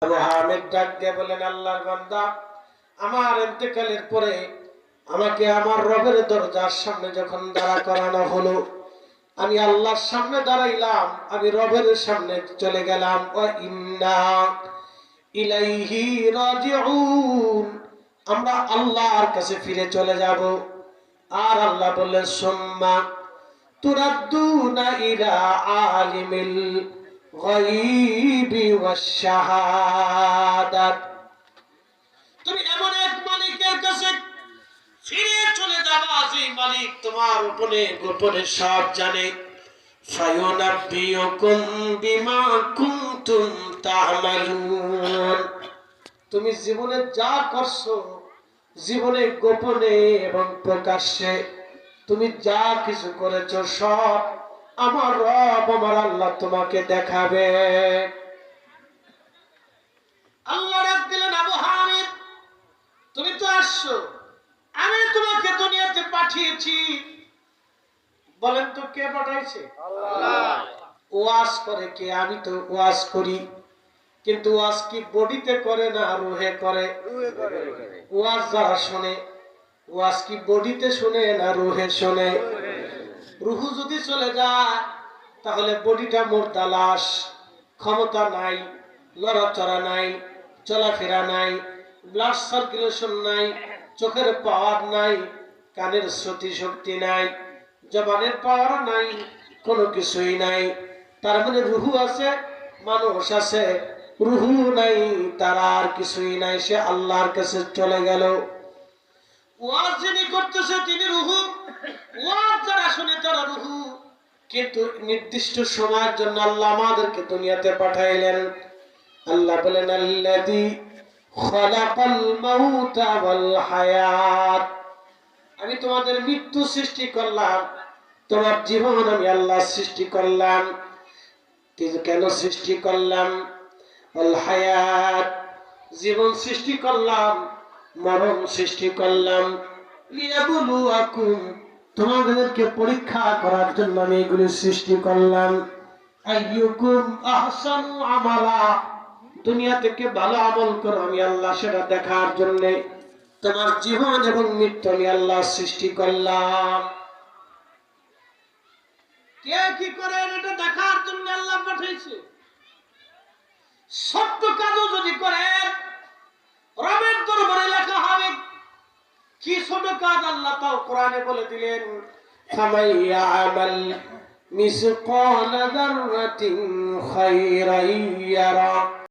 আবু হামিদ ডাক দিয়ে বলেন, আল্লাহর বান্দা, আমার ইন্তেকালের পরে আমাকে আমার রবের দরজার সামনে যখন দাঁড়া করানো হলো, আমি আল্লাহর সামনে দাঁড়াইলাম, আমি রবের সামনে চলে গেলাম। ওয়া ইন্না ইলাইহি রাজিউন, আমরা আল্লাহর কাছে ফিরে চলে যাব। আর আল্লাহ বললেন, সুম্মা তুরাদ্দুনা ইলা আলিমিল গায়বি ওয়াশ শাহাদাত, তুমি এমন এক মালিকের কাছে ফিরে চলে যাবা যে মালিক তোমার উপরে গোপনে সব জানে। ফায়ুনাব্বিউকুম বিমা কুনতুম তা'মালুন, তুমি জীবনে যা করছো, জীবনে গোপনে এবং প্রকাশ্যে তুমি যা কিছু করেছো, সব আমার রব আমার আল্লাহ তোমাকে দেখাবে। আল্লাহ ডাক দিলেন, আবু হামিদ, তুমি তো আসছো, আমি তোমাকে দুনিয়াতে পাঠিয়েছি। বলেন তো কে পাঠাইছে? আল্লাহ। ওয়াজ করে কে? আমি তো ওয়াজ করি, কিন্তু ওয়াজ কি বডিতে করে না রুহে করে? ওয়াজ যারা শোনে, ওয়াজ কি বডিতে শুনে না রুহে শোনে? রুহু যদি চলে যায় তাহলে বডিটা মুর্দা লাশ, ক্ষমতা নাই, লড়াচড়া নাই, চলাফেরা নাই, ব্লাড সার্কুলেশন নাই, চোখের পাওয়ার নাই, কানের শ্রুতি শক্তি নাই, জবানের পাওয়ার নাই, কোনো কিছুই নাই। তার মানে রুহু আছে, মানুষ আছে, রুহু নাই, তার আর কিছুই নাই, সে আল্লাহর কাছে চলে গেল। ওয়াজ যিনি করতেছে তিনি রুহু, ওয়াজ যারা শুনে তারা রুহু। কিন্তু নির্দিষ্ট সময়ের জন্য আল্লাহ আমাদেরকে দুনিয়াতে পাঠাইলেন। আল্লাহ বলেন, আল্লাযী খালাকাল মাউতা ওয়াল হায়াত, আমি তোমাদের মৃত্যু সৃষ্টি করলাম, তোমার জীবন আমি আল্লাহ সৃষ্টি করলাম। কেন সৃষ্টি করলাম? ওয়াল হায়াত, জীবন সৃষ্টি করলাম, মরণ সৃষ্টি করলাম। লিয়াবলুয়াকুম, তোমাদেরকে পরীক্ষা করার জন্য আমি এগুলি সৃষ্টি করলাম। আইয়ুকুম আহসানু আমালা, দুনিয়া থেকে ভালো আমল করো আমি আল্লাহ সেটা দেখার জন্য তোমার জীবন এবং মৃত্যু আমি আল্লাহ সৃষ্টি করলাম। কে কি করে এটা দেখার জন্য আল্লাহ পাঠিয়েছে। সত্য কাজও যদি করে রবের দরবারে লেখা হবে। কি ছোট কাজ আল্লাহ তাও কোরআনে বলে দিলেন, ফামাইয়ামাল মিসকালা যাররাতিন খায়রান ইয়ারা।